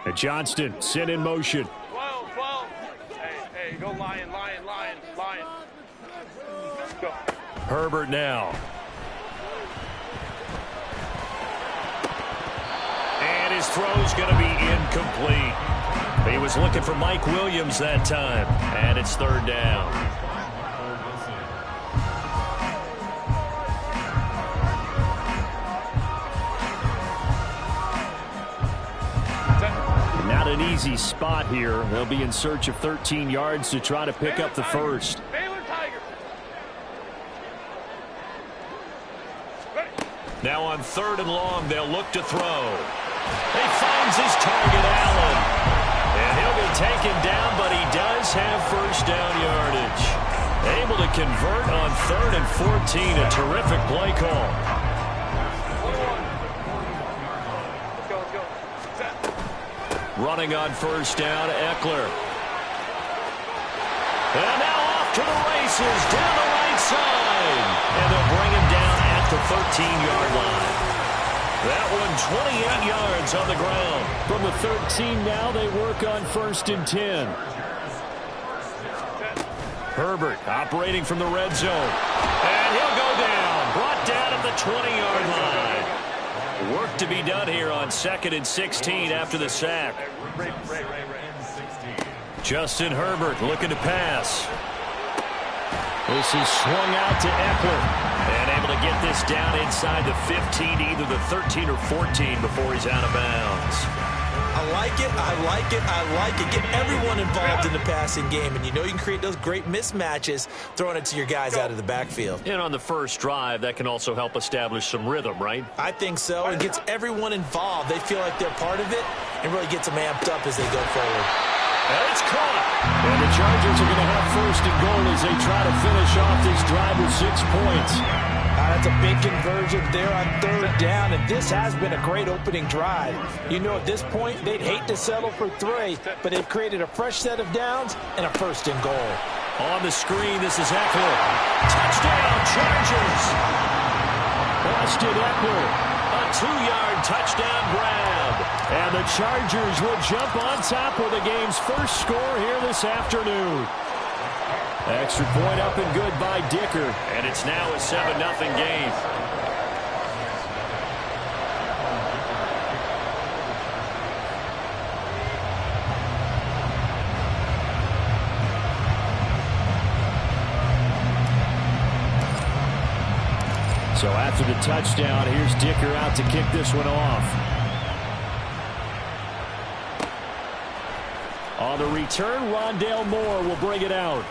And Johnston sent in motion. 12, 12. Hey, go Lion. Go. Herbert now. And his throw's going to be incomplete. He was looking for Mike Williams that time. And it's third down. Not an easy spot here. They'll be in search of 13 yards to try to pick up the first. Now on 3rd and long, they'll look to throw. He finds his target, Allen. And he'll be taken down, but he does have first down yardage. Able to convert on 3rd and 14. A terrific play call. Let's go. Running on first down, Eckler. And now off to the races down the right side. And they'll bring him down at the 13-yard line. That one 28 yards on the ground. From the 13 now, they work on 1st and 10. Herbert operating from the red zone. And he'll go down. Brought down at the 20-yard line. Work to be done here on 2nd and 16 after the sack. Justin Herbert looking to pass. This is swung out to Eckler. And able to get this down inside the 15, either the 13 or 14 before he's out of bounds. I like it. Get everyone involved in the passing game. And you know you can create those great mismatches throwing it to your guys out of the backfield. And on the first drive, that can also help establish some rhythm, right? I think so. It gets everyone involved. They feel like they're part of it and really gets them amped up as they go forward. And it's caught. And the Chargers are going to have 1st and goal as they try to finish off this drive with 6 points. That's a big conversion there on 3rd down, and this has been a great opening drive. You know, at this point, they'd hate to settle for 3, but they've created a fresh set of downs and a 1st and goal. On the screen, this is Eckler. Touchdown, Chargers! Austin Eckler, a 2-yard touchdown grab. And the Chargers will jump on top with the game's first score here this afternoon. Extra point up and good by Dicker. And it's now a 7-0 game. So after the touchdown, here's Dicker out to kick this one off. On the return, Rondale Moore will bring it out.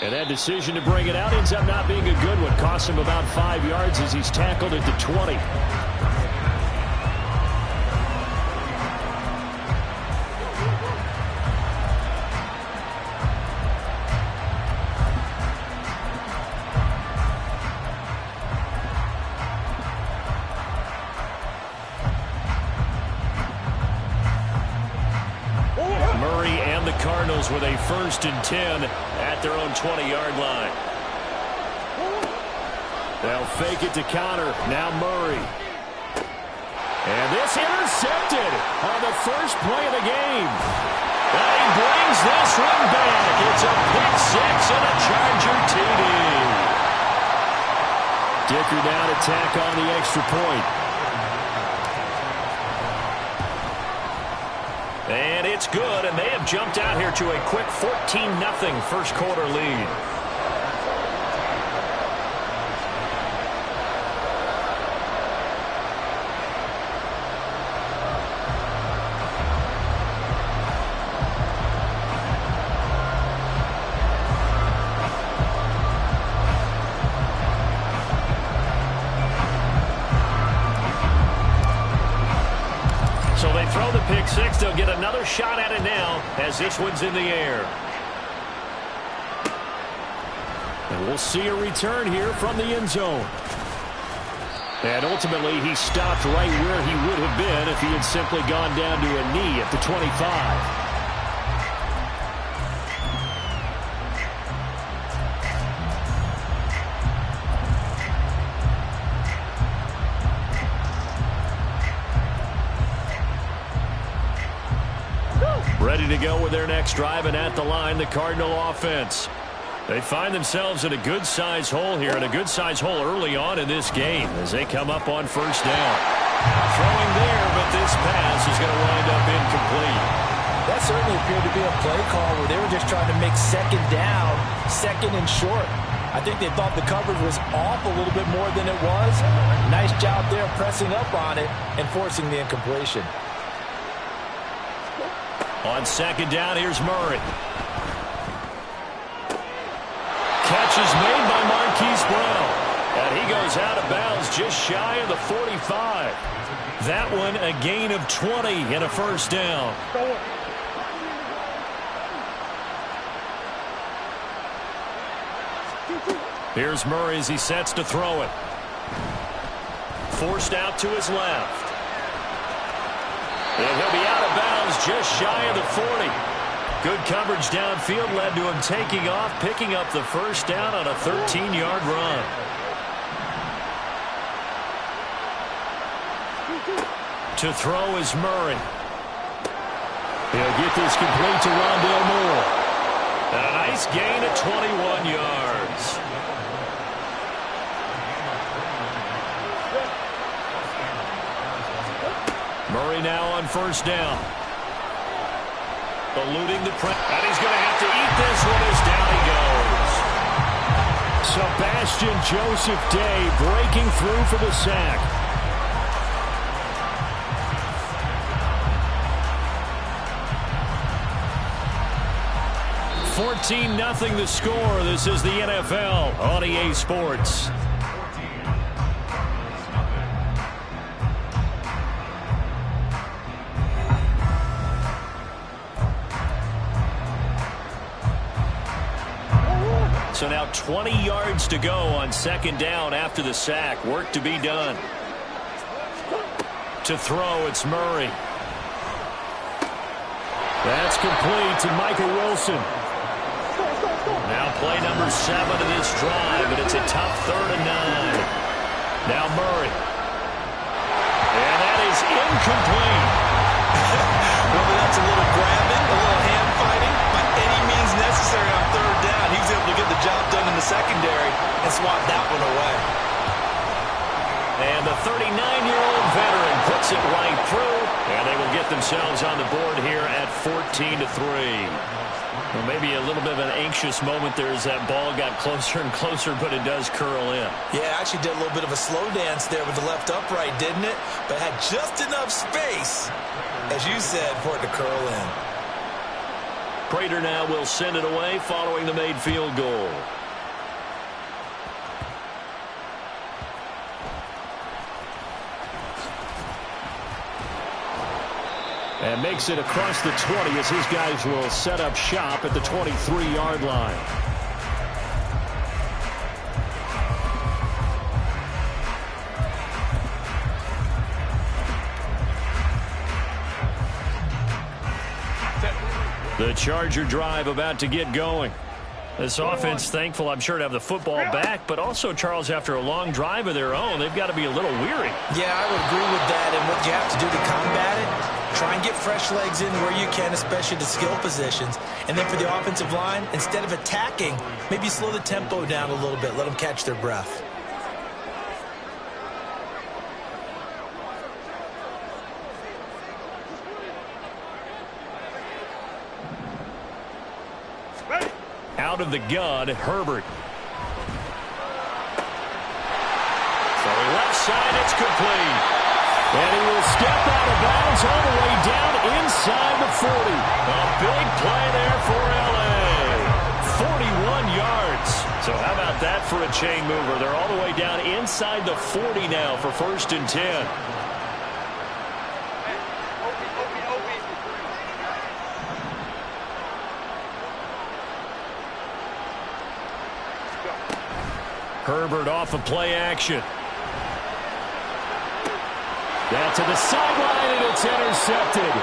And that decision to bring it out ends up not being a good one. Costs him about 5 yards as he's tackled at the 20. Murray and the Cardinals with a 1st and 10 at their own 20-yard line. They'll fake it to counter. Now Murray. And this intercepted on the first play of the game. And he brings this one back. It's a pick 6 and a Charger TD. Dicker down to tack on the extra point. And it's good, and they have jumped out here to a quick 14-0 first quarter lead. So they throw the pick 6. They'll get another shot at it now as this one's in the air. And we'll see a return here from the end zone. And ultimately, he stopped right where he would have been if he had simply gone down to a knee at the 25. Ready to go with their next drive, and at the line, the Cardinal offense. They find themselves in a good-sized hole here, and a good-sized hole early on in this game as they come up on first down. Throwing there, but this pass is going to wind up incomplete. That certainly appeared to be a play call where they were just trying to make second down, second and short. I think they thought the coverage was off a little bit more than it was. Nice job there pressing up on it and forcing the incompletion. On second down, here's Murray. Catch is made by Marquise Brown. And he goes out of bounds just shy of the 45. That one a gain of 20 and a first down. Here's Murray as he sets to throw it. Forced out to his left. And he'll be out of bounds just shy of the 40. Good coverage downfield led to him taking off, picking up the first down on a 13-yard run. To throw is Murray. He'll get this complete to Rondale Moore. And a nice gain of 21 yards. Murray now on first down. Eluding the press. And he's going to have to eat this one as down he goes. Sebastian Joseph Day breaking through for the sack. $14-0 the score. This is the NFL on EA Sports. So now 20 yards to go on second down after the sack. Work to be done. To throw, it's Murray. That's complete to Michael Wilson. Now play number 7 of this drive, but it's a tough 3rd and 9. Now Murray. And that is incomplete. Well, that's a little grabbing, a little hand fighting. By any means necessary on 3rd down, he was able to get the job done in the secondary and swat that one away. And the 39-year-old veteran puts it right through, and they will get themselves on the board here at 14-3. Well, maybe a little bit of an anxious moment there as that ball got closer and closer, but it does curl in. Yeah, actually did a little bit of a slow dance there with the left upright, didn't it? But had just enough space, as you said, for it to curl in. Prater now will send it away following the made field goal. And makes it across the 20 as his guys will set up shop at the 23-yard line. The Charger drive about to get going. This offense, thankful, I'm sure, to have the football back, but also, Charles, after a long drive of their own, they've got to be a little weary. Yeah, I would agree with that, and what you have to do to combat it, try and get fresh legs in where you can, especially the skill positions. And then for the offensive line, instead of attacking, maybe slow the tempo down a little bit, let them catch their breath. Out of the gun, Herbert. Throwing left side, it's complete. And he will step out of bounds all the way down inside the 40. A big play there for L.A. 41 yards. So how about that for a chain mover? They're all the way down inside the 40 now for 1st and 10. Herbert off of play action. Down to the sideline, and it's intercepted.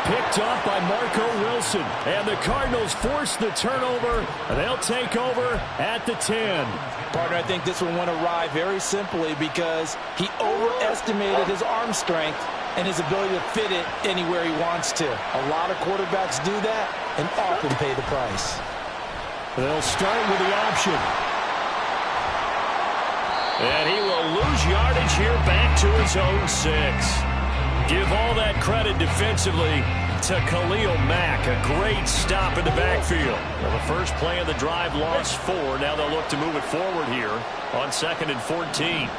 picked off by Marco Wilson. And the Cardinals force the turnover. They'll take over at the 10. Partner, I think this one went awry very simply because he overestimated his arm strength and his ability to fit it anywhere he wants to. A lot of quarterbacks do that and often pay the price. They'll start with the option. And he will lose yardage here back to his own 6. Give all that credit defensively to Khalil Mack. A great stop in the backfield. Well, the first play of the drive lost 4. Now they'll look to move it forward here on 2nd and 14.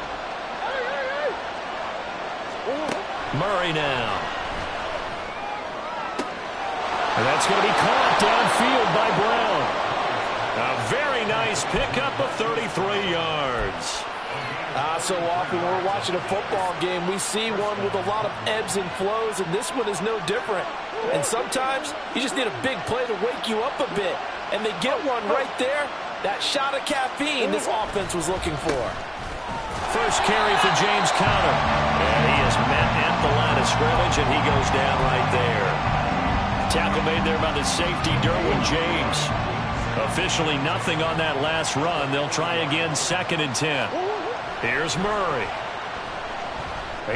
Murray now. And that's going to be caught downfield by Brown. A very nice pickup of 33 yards. So often when we're watching a football game, we see one with a lot of ebbs and flows, and this one is no different. And sometimes you just need a big play to wake you up a bit. And they get one right there. That shot of caffeine this offense was looking for. First carry for James Conner. And he is met at the line of scrimmage, and he goes down right there. Tackle made there by the safety, Derwin James. Officially nothing on that last run. They'll try again 2nd and 10. Here's Murray.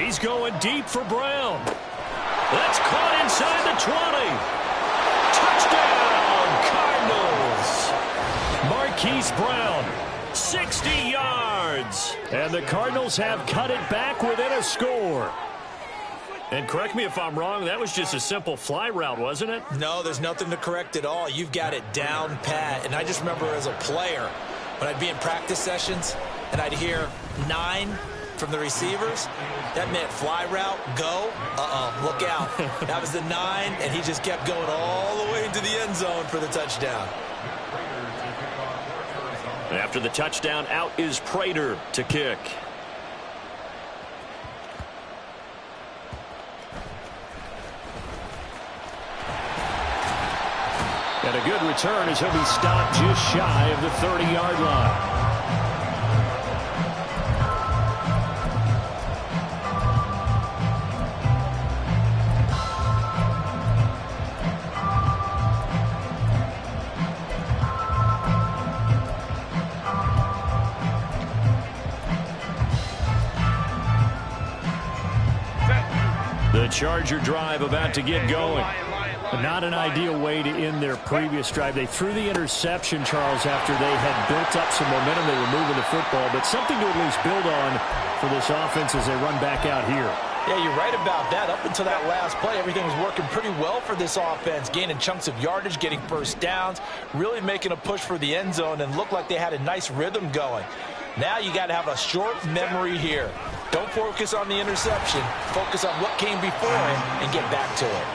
He's going deep for Brown. That's caught inside the 20. Touchdown, Cardinals. Marquise Brown, 60 yards. And the Cardinals have cut it back within a score. And correct me if I'm wrong, that was just a simple fly route, wasn't it? No, there's nothing to correct at all. You've got it down pat. And I just remember as a player, when I'd be in practice sessions and I'd hear 9 from the receivers, that meant fly route, go, look out. That was the 9, and he just kept going all the way into the end zone for the touchdown. After the touchdown, out is Prater to kick. And a good return as he'll be stopped just shy of the 30-yard line. The Charger drive about to get going. Not an ideal way to end their previous drive. They threw the interception, Charles, after they had built up some momentum. They were moving the football, but something to at least build on for this offense as they run back out here. Yeah, you're right about that. Up until that last play, everything was working pretty well for this offense, gaining chunks of yardage, getting first downs, really making a push for the end zone, and looked like they had a nice rhythm going. Now you got to have a short memory here. Don't focus on the interception. Focus on what came before it and get back to it.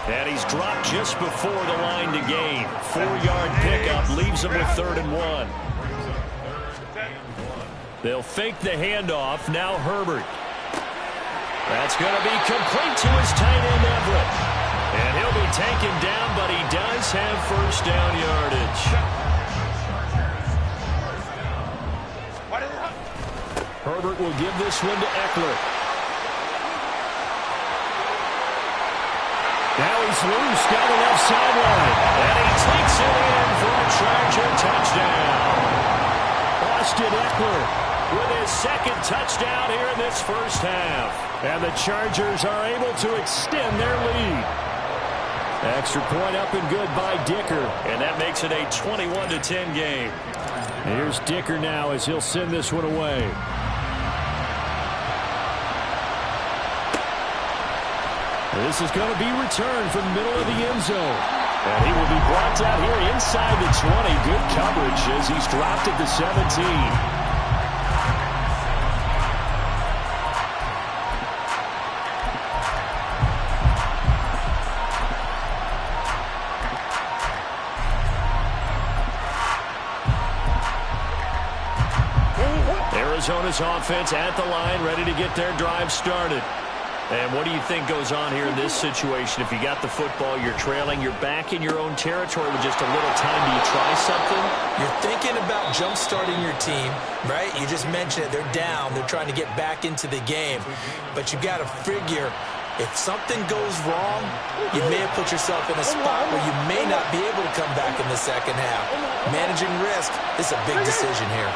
And he's dropped just before the line to gain. 4-yard pickup leaves him with 3rd and 1. They'll fake the handoff. Now Herbert. That's going to be complete to his tight end Everett. And he'll be taken down, but he does have first down yardage. Herbert will give this one to Eckler. Now he's loose down the left sideline. And he takes it in for a Charger touchdown. Austin Eckler with his 2nd touchdown here in this first half. And the Chargers are able to extend their lead. Extra point up and good by Dicker. And that makes it a 21-10 game. Here's Dicker now as he'll send this one away. This is going to be returned from the middle of the end zone. And he will be brought out here inside the 20. Good coverage as he's dropped at the 17. Arizona's offense at the line, ready to get their drive started. And what do you think goes on here in this situation? If you got the football, you're trailing, you're back in your own territory with just a little time. Do you try something? You're thinking about jump-starting your team, right? You just mentioned it. They're down. They're trying to get back into the game. But you've got to figure If something goes wrong, you may have put yourself in a spot where you may not be able to come back in the second half. Managing risk is a big decision here.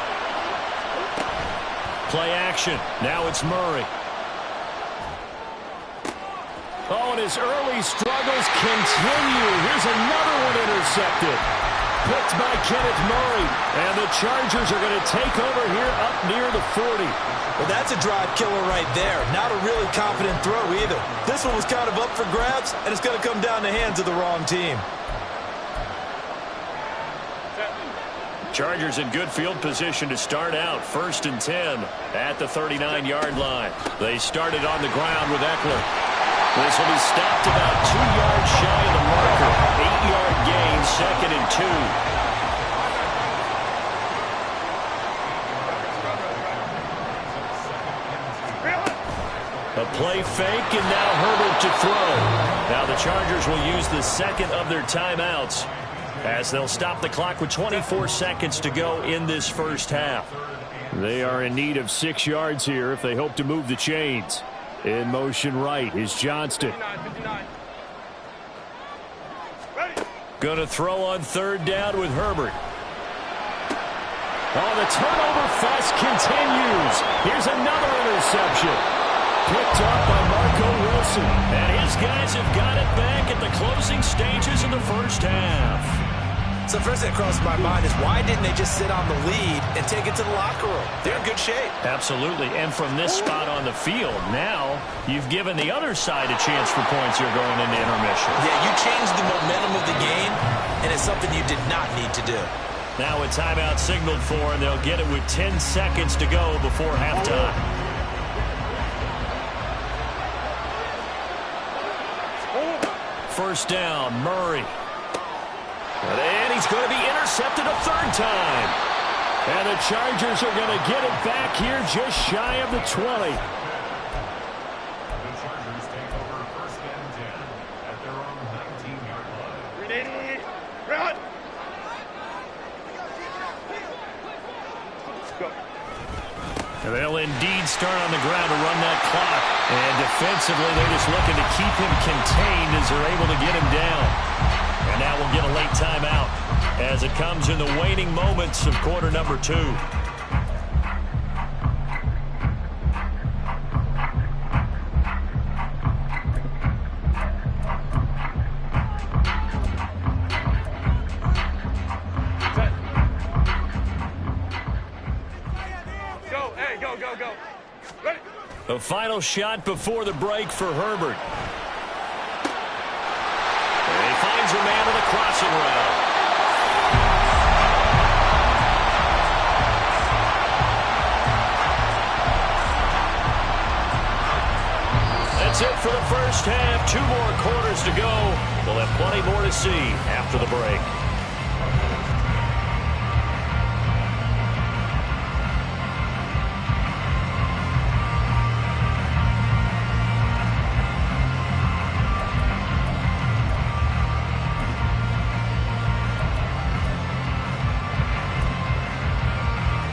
Play action. Now it's Murray. Oh, and his early struggles continue. Here's another one intercepted. Picked by Kenneth Murray. And the Chargers are going to take over here up near the 40. Well, that's a drive killer right there. Not a really confident throw either. This one was kind of up for grabs, and it's going to come down the hands of the wrong team. Chargers in good field position to start out. 1st and 10 at the 39-yard line. They started on the ground with Eckler. This will be stopped about 2 yards shy of the marker. 8-yard gain, 2nd and 2. A play fake, and now Herbert to throw. Now the Chargers will use the second of their timeouts as they'll stop the clock with 24 seconds to go in this first half. They are in need of 6 yards here if they hope to move the chains. In motion right is Johnston. 59. Going to throw on 3rd down with Herbert. Oh, the turnover fest continues. Here's another interception. Picked up by Marco Wilson. And his guys have got it back at the closing stages of the first half. So first thing that crossed my mind is why didn't they just sit on the lead and take it to the locker room? They're in good shape. Absolutely. And from this spot on the field, now you've given the other side a chance for points here going into intermission. Yeah, you changed the momentum of the game, and it's something you did not need to do. Now a timeout signaled for, and they'll get it with 10 seconds to go before halftime. First down, Murray. And he's going to be intercepted a 3rd time. And the Chargers are going to get it back here just shy of the 20. The Chargers take over 1st and 10 at their own 19-yard line. Ready, run! Go. And they'll indeed start on the ground to run that clock. And defensively, they're just looking to keep him contained as they're able to get him down. And now we'll get a late timeout as it comes in the waning moments of quarter number 2. Go, hey, go, go, go. Ready? A final shot before the break for Herbert. And he finds a man on the crossing route. That's it for the first half. 2 more quarters to go. We'll have plenty more to see after the break.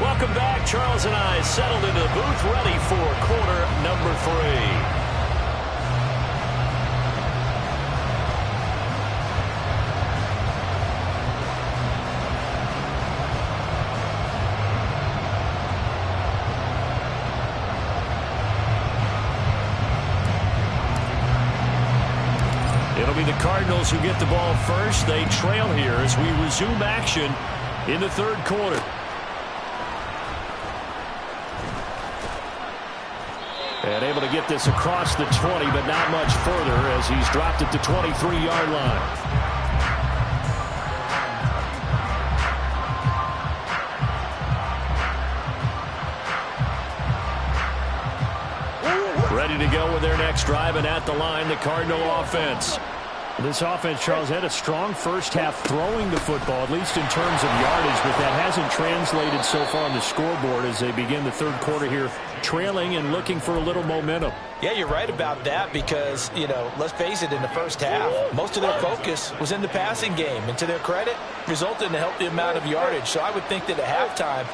Welcome back. Charles and I settled into the booth, ready for quarter number 3. It'll be the Cardinals who get the ball first. They trail here as we resume action in the 3rd quarter. And able to get this across the 20, but not much further as he's dropped at the 23-yard line. Ready to go with their next drive, and at the line, the Cardinal offense. This offense, Charles, had a strong first half throwing the football, at least in terms of yardage, but that hasn't translated so far on the scoreboard as they begin the third quarter here, trailing and looking for a little momentum. Yeah, you're right about that because, let's face it, in the first half, most of their focus was in the passing game. And to their credit, resulted in a healthy amount of yardage. So I would think that at halftime,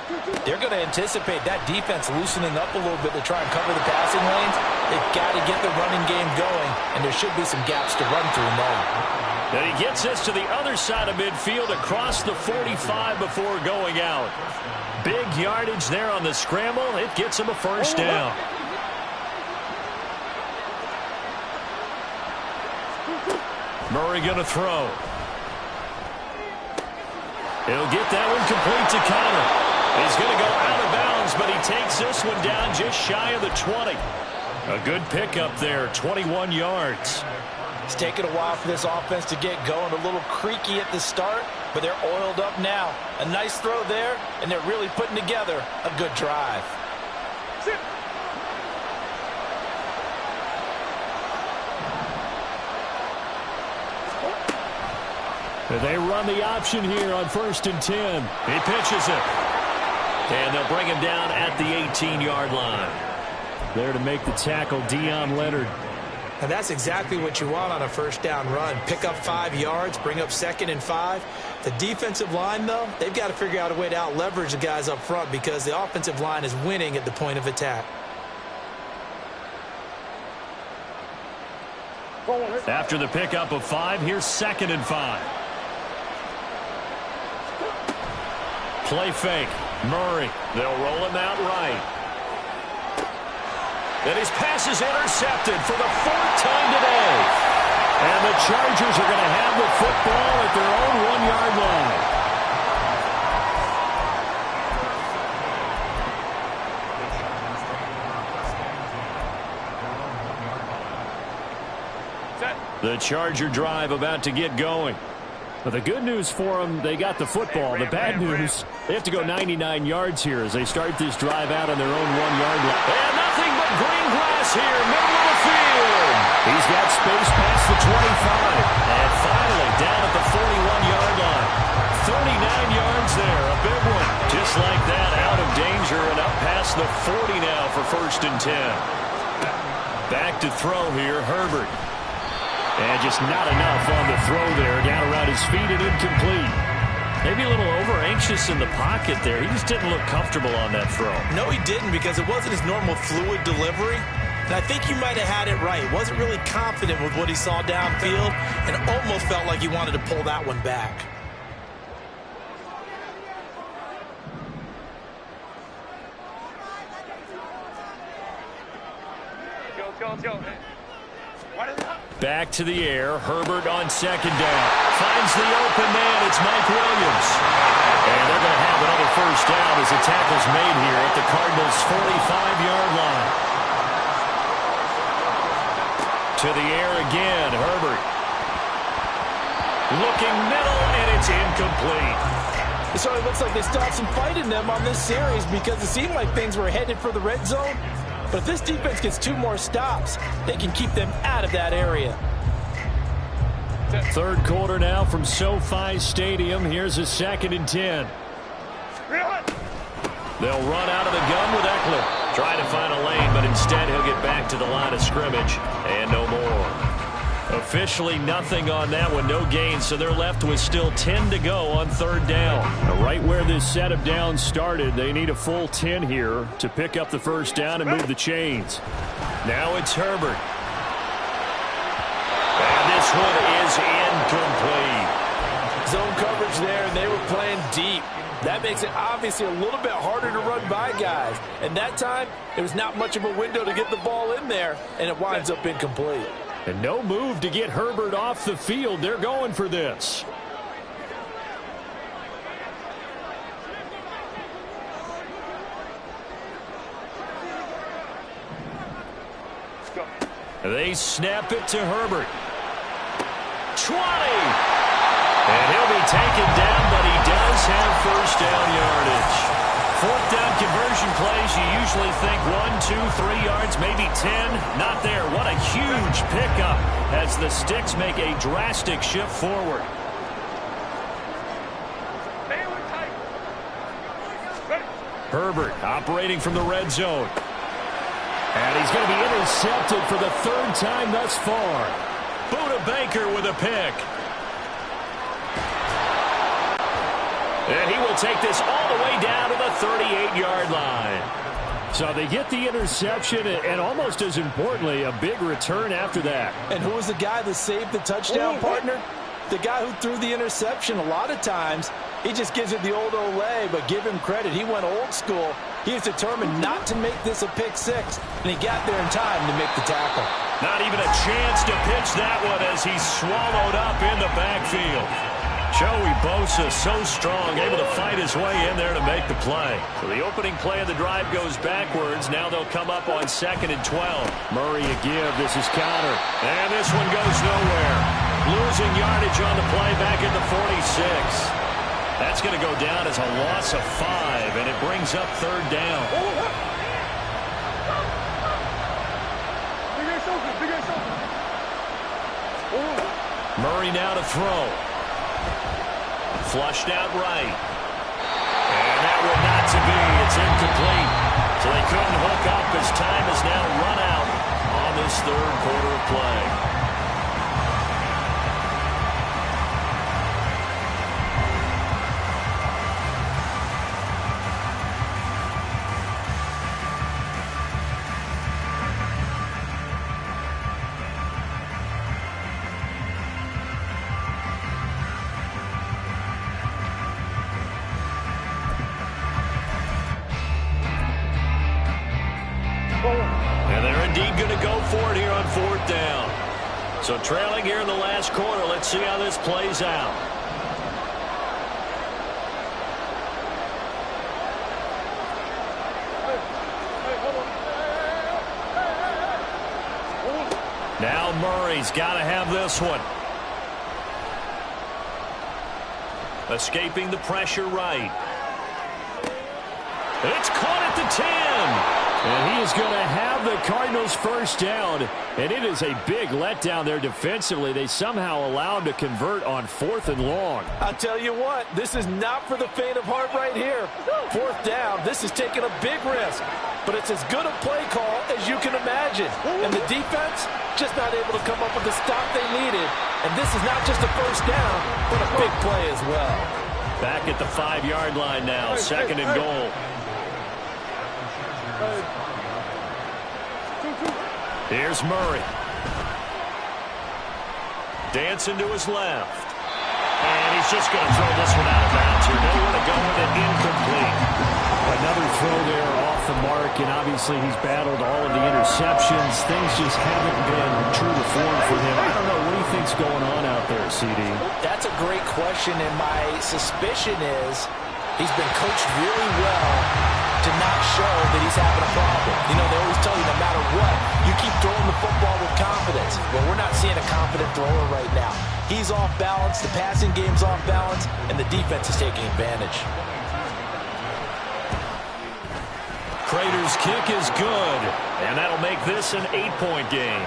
they're going to anticipate that defense loosening up a little bit to try and cover the passing lanes. They've got to get the running game going, and there should be some gaps to run through now. And he gets us to the other side of midfield across the 45 before going out. Big yardage there on the scramble. It gets him a first down. Murray going to throw. He'll get that one complete to Connor. He's going to go out of bounds, but he takes this one down just shy of the 20. A good pickup there, 21 yards. It's taken a while for this offense to get going. A little creaky at the start, but they're oiled up now. A nice throw there, and they're really putting together a good drive. They run the option here on 1st and 10. He pitches it. And they'll bring him down at the 18-yard line. There to make the tackle, Deion Leonard. And that's exactly what you want on a first down run. Pick up 5 yards, bring up 2nd and 5. The defensive line, though, they've got to figure out a way to out-leverage the guys up front because the offensive line is winning at the point of attack. After the pickup of 5, here's 2nd and 5. Play fake. Murray. They'll roll him out right. And his pass is intercepted for the 4th time today. And the Chargers are going to have the football at their own 1-yard line. The Charger drive about to get going. But the good news for them, they got the football. The bad news, they have to go 99 yards here as they start this drive out on their own 1-yard line. And nothing but green grass here, middle of the field. He's got space past the 25. And finally, down at the 41-yard line. 39 yards there, a big one. Just like that, out of danger and up past the 40 now for 1st and 10. Back to throw here, Herbert. And just not enough on the throw there. Down around his feet and incomplete. Maybe a little over-anxious in the pocket there. He just didn't look comfortable on that throw. No, he didn't because it wasn't his normal fluid delivery. And I think you might have had it right. He wasn't really confident with what he saw downfield and almost felt like he wanted to pull that one back. Go. Back to the air. Herbert on 2nd down. Finds the open man. It's Mike Williams. And they're going to have another first down as the tackle's made here at the Cardinals' 45-yard line. To the air again. Herbert. Looking middle, and it's incomplete. It certainly looks like they still have some fight in them on this series because it seemed like things were headed for the red zone. But if this defense gets 2 more stops, they can keep them out of that area. Third quarter now from SoFi Stadium. Here's a 2nd and 10. They'll run out of the gun with Eckler. Trying to find a lane, but instead he'll get back to the line of scrimmage. And no more. Officially nothing on that one. No gain, so they're left with still 10 to go on 3rd down. Now, right where this set of downs started, they need a full 10 here to pick up the first down and move the chains. Now it's Herbert. And this one is incomplete. Zone coverage there, and they were playing deep. That makes it obviously a little bit harder to run by guys. And that time, there was not much of a window to get the ball in there, and it winds up incomplete. And no move to get Herbert off the field. They're going for this. They snap it to Herbert. 20. And he'll be taken down, but he does have first down yardage. fourth down conversion plays, you usually think 1, 2, 3 yards, maybe 10. Not there. What a huge pickup as the Sticks make a drastic shift forward. Herbert operating from the red zone. And he's going to be intercepted for the third time thus far. Buda Baker with a pick. And he will take this all the way down to the 38-yard line. So they get the interception, and almost as importantly, a big return after that. And who was the guy that saved the touchdown, partner? The guy who threw the interception. A lot of times, he just gives it the old Olay, but give him credit. He went old school. He was determined not to make this a pick six, and he got there in time to make the tackle. Not even a chance to pitch that one as he's swallowed up in the backfield. Joey Bosa, so strong, able to fight his way in there to make the play. So the opening play of the drive goes backwards. Now they'll come up on 2nd and 12. Murray a give. This is counter. And this one goes nowhere. Losing yardage on the play back at the 46. That's going to go down as a loss of 5, and it brings up 3rd down. Murray now to throw. Flushed out right. And that one not to be. It's incomplete. So they couldn't hook up as time has now run out on this 3rd quarter of play. And they're indeed going to go for it here on 4th down. So trailing here in the last quarter. Let's see how this plays out. Now Murray's got to have this one. Escaping the pressure right. It's caught at the 10. And he is going to have the Cardinals first down. And it is a big letdown there defensively. They somehow allowed him to convert on 4th and long. I'll tell you what, this is not for the faint of heart right here. 4th down, this is taking a big risk. But it's as good a play call as you can imagine. And the defense just not able to come up with the stop they needed. And this is not just a first down, but a big play as well. Back at the 5-yard line now, 2nd and goal. Here's Murray. Dancing to his left. And he's just going to throw this one out of bounds here. Nowhere to go with it, incomplete. Another throw there off the mark, and obviously he's battled all of the interceptions. Things just haven't been true to form for him. I don't know. What do you think's going on out there, CD? That's a great question, and my suspicion is he's been coached really well to not show that he's having a problem. You know, they always tell you no matter what, you keep throwing the football with confidence. Well, we're not seeing a confident thrower right now. He's off balance, the passing game's off balance, and the defense is taking advantage. Crater's kick is good, and that'll make this an 8-point game.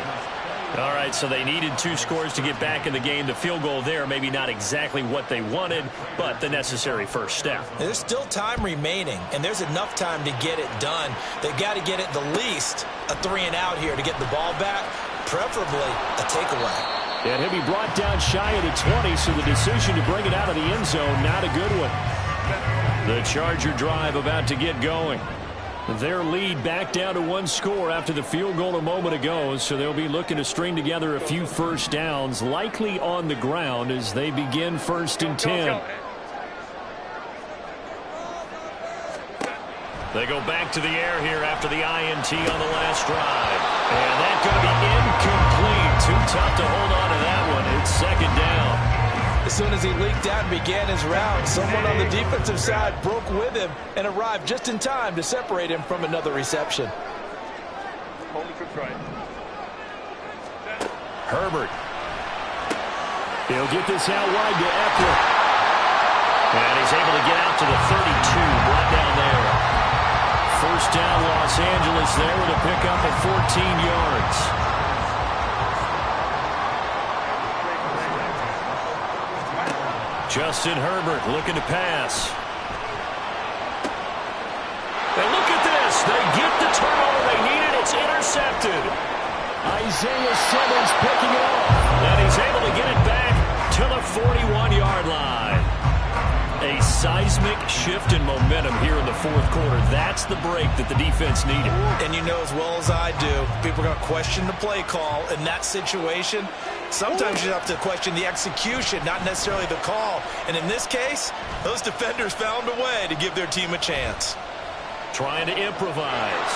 All right, so they needed 2 scores to get back in the game. The field goal there, maybe not exactly what they wanted, but the necessary first step. There's still time remaining, and there's enough time to get it done. They've got to get at the least a 3-and-out here to get the ball back, preferably a takeaway. And he'll be brought down shy of the 20, so the decision to bring it out of the end zone, not a good one. The Charger drive about to get going. Their lead back down to 1 score after the field goal a moment ago, so they'll be looking to string together a few first downs, likely on the ground as they begin 1st and 10. They go back to the air here after the INT on the last drive. And that's going to be incomplete. Too tough to hold on to that one. It's 2nd down. As soon as he leaked out and began his route, someone on the defensive side broke with him and arrived just in time to separate him from another reception. Herbert. He'll get this out wide to Eckler. And he's able to get out to the 32, brought down there. First down, Los Angeles there with a pickup of 14 yards. Justin Herbert looking to pass. And look at this. They get the turnover they needed. It's intercepted. Isaiah Simmons picking it up. And he's able to get it back to the 41-yard line. A seismic shift in momentum here in the fourth quarter. That's the break that the defense needed. And you know as well as I do, people are going to question the play call in that situation. Sometimes you have to question the execution, not necessarily the call. And in this case, those defenders found a way to give their team a chance. Trying to improvise.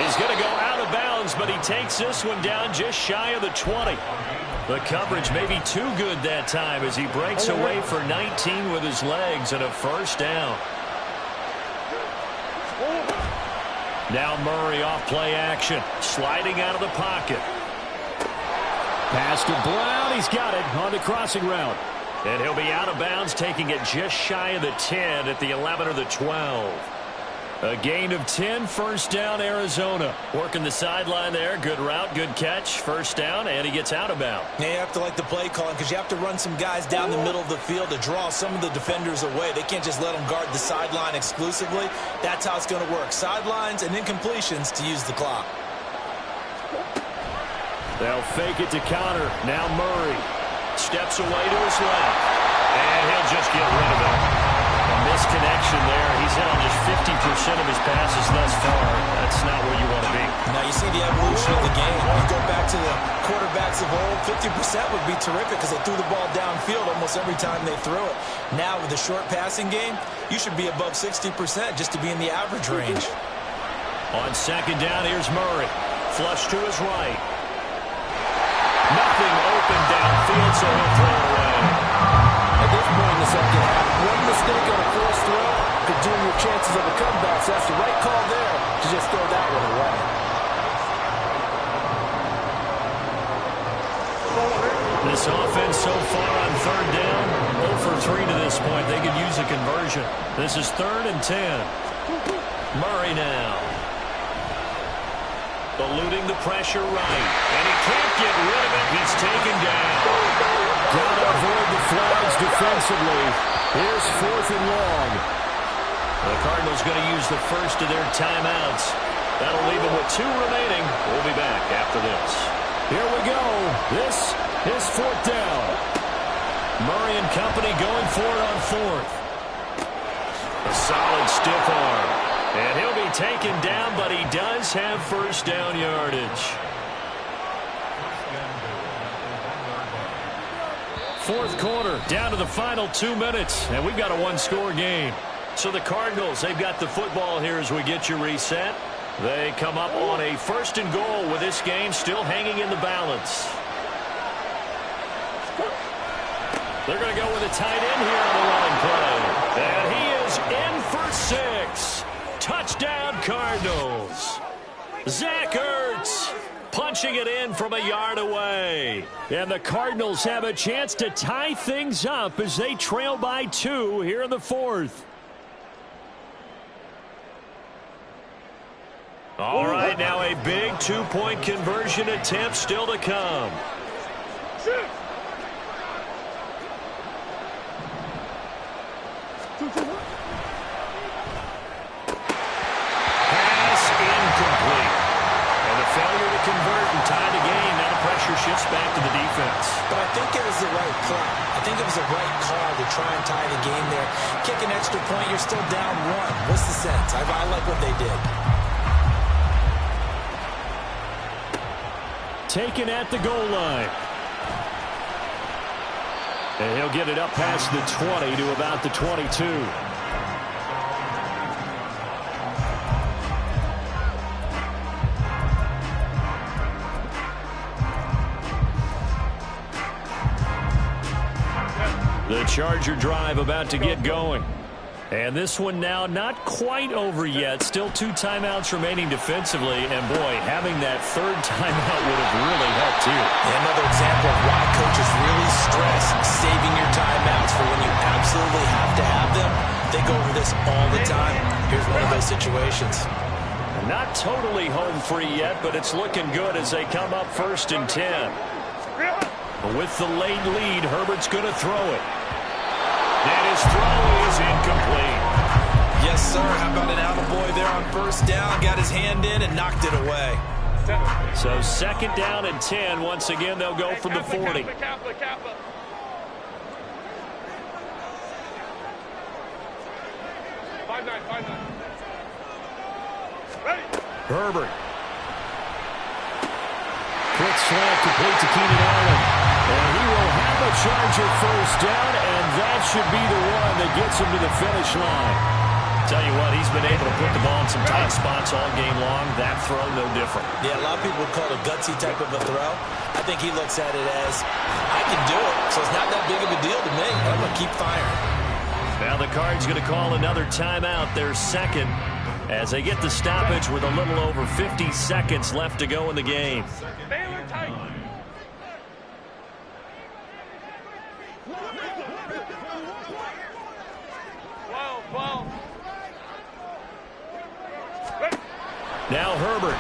He's going to go out of bounds, but he takes this one down just shy of the 20. The coverage may be too good that time as he breaks away for 19 with his legs and a first down. Now Murray off play action, sliding out of the pocket. Pass to Brown. He's got it on the crossing route. And he'll be out of bounds, taking it just shy of the 10 at the 11 or the 12. A gain of 10, first down, Arizona. Working the sideline there. Good route, good catch. First down, and he gets out of bounds. Yeah, you have to like the play calling because you have to run some guys down the middle of the field to draw some of the defenders away. They can't just let them guard the sideline exclusively. That's how it's going to work. Sidelines and incompletions to use the clock. They'll fake it to counter. Now Murray steps away to his left. And he'll just get rid of it. A misconnection there. He's hit on just 50% of his passes thus far. That's not where you want to be. Now you see the evolution of the game. You go back to the quarterbacks of old, 50% would be terrific because they threw the ball downfield almost every time they threw it. Now with the short passing game, you should be above 60% just to be in the average range. On second down, here's Murray. Flush to his right. Nothing open downfield, so he'll throw it away. At this point in the second half, one mistake on a first throw could doom your chances of a comeback. So that's the right call there to just throw that one away. This offense so far on third down, 0 for 3 to this point. They could use a conversion. This is 3rd and 10. Murray now. Eluding the pressure right. And he can't get rid of it. He's taken down. Got to avoid the flags defensively. Here's 4th and long. The Cardinals going to use the first of their timeouts. That'll leave them with 2 remaining. We'll be back after this. Here we go. This is 4th down. Murray and company going for it on 4th. A solid stiff arm. And he'll be taken down, but he does have first down yardage. 4th quarter, down to the final 2 minutes, and we've got a one-score game. So the Cardinals, they've got the football here as we get you reset. They come up on a 1st and goal with this game still hanging in the balance. They're going to go with a tight end here on the running play. And he is in for 6. Touchdown, Cardinals. Zach Ertz punching it in from a yard away. And the Cardinals have a chance to tie things up as they trail by 2 here in the 4th. All right, now a big 2-point conversion attempt still to come. Convert and tie the game. Now the pressure shifts back to the defense. But I think it was the right play. I think it was the right call to try and tie the game there. Kick an extra point, you're still down 1. What's the sense? I like what they did. Taken at the goal line. And he'll get it up past the 20 to about the 22. The Charger drive about to get going. And this one now not quite over yet. Still 2 timeouts remaining defensively. And, boy, having that 3rd timeout would have really helped here. Another example of why coaches really stress saving your timeouts for when you those situations. Not totally home free yet, but it's looking good as they come up 1st and 10. With the late lead, Herbert's going to throw it. And his throw is incomplete. Yes, sir. How about an attaboy there on 1st down? Got his hand in and knocked it away. So 2nd down and 10. Once again, they'll go from the 40. Kappa. Five nine. Ready. Herbert. Quick slant complete to Keenan Allen. And he will have a Charger 1st down, and that should be the one that gets him to the finish line. Tell you what, he's been able to put the ball in some tight spots all game long. That throw, no different. Yeah, a lot of people would call it a gutsy type of a throw. I think he looks at it as, I can do it, so it's not that big of a deal to me. I'm going to keep firing. Now the Cards going to call another timeout, their 2nd, as they get the stoppage with a little over 50 seconds left to go in the game. Baylor tight. Well. Now Herbert.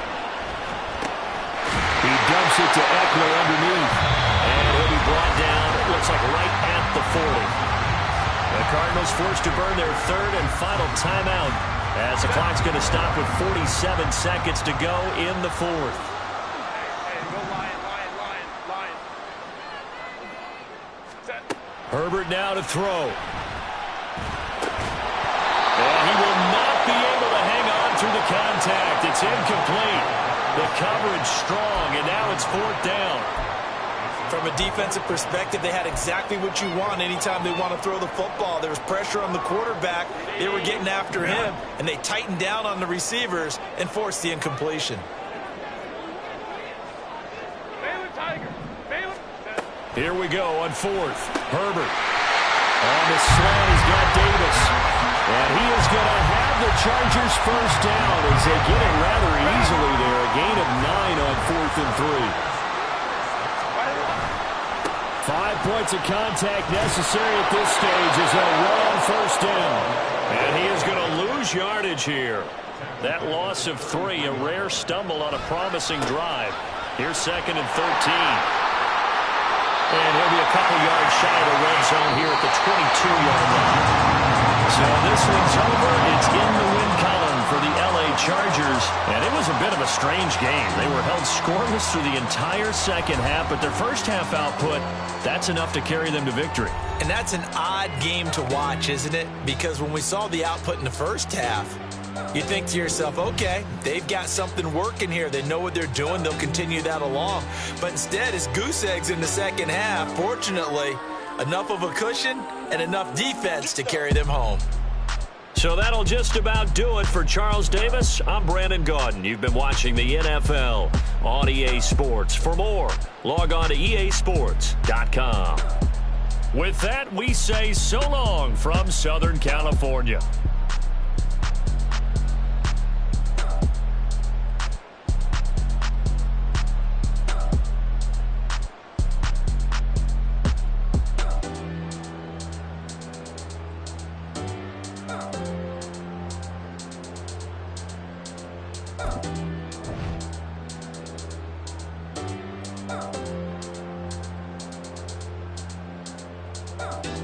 He dumps it to Eckler underneath. And he'll be brought down, it looks like right at the 40. The Cardinals forced to burn their 3rd and final timeout as the clock's going to stop with 47 seconds to go in the 4th. Hey, go Lion. Set. Herbert now to throw. And he will not be able to hang on through the contact. It's incomplete. The coverage strong, and now it's 4th down. From a defensive perspective, they had exactly what you want anytime they want to throw the football. There was pressure on the quarterback. They were getting after him, and they tightened down on the receivers and forced the incompletion. Baylor Tiger. Baylor. Set. Here we go on 4th. Herbert. On the slant, he's got Davis. And he is going to have the Chargers 1st down as they get it rather easily there. A gain of 9 on 4th and 3. 5 points of contact necessary at this stage as they'll run on 1st down. And he is going to lose yardage here. That loss of 3, a rare stumble on a promising drive. Here's 2nd and 13. And he'll be a couple yards shy of the red zone here at the 22-yard line. So this one's over. It's in the win column for the L.A. Chargers. And it was a bit of a strange game. They were held scoreless through the entire 2nd half, but their 1st half output, that's enough to carry them to victory. And that's an odd game to watch, isn't it? Because when we saw the output in the 1st half, you think to yourself, okay, they've got something working here. They know what they're doing. They'll continue that along. But instead, it's goose eggs in the 2nd half. Fortunately, enough of a cushion and enough defense to carry them home. So that'll just about do it for Charles Davis. I'm Brandon Gaudin. You've been watching the NFL on EA Sports. For more, log on to easports.com. With that, we say so long from Southern California. Oh.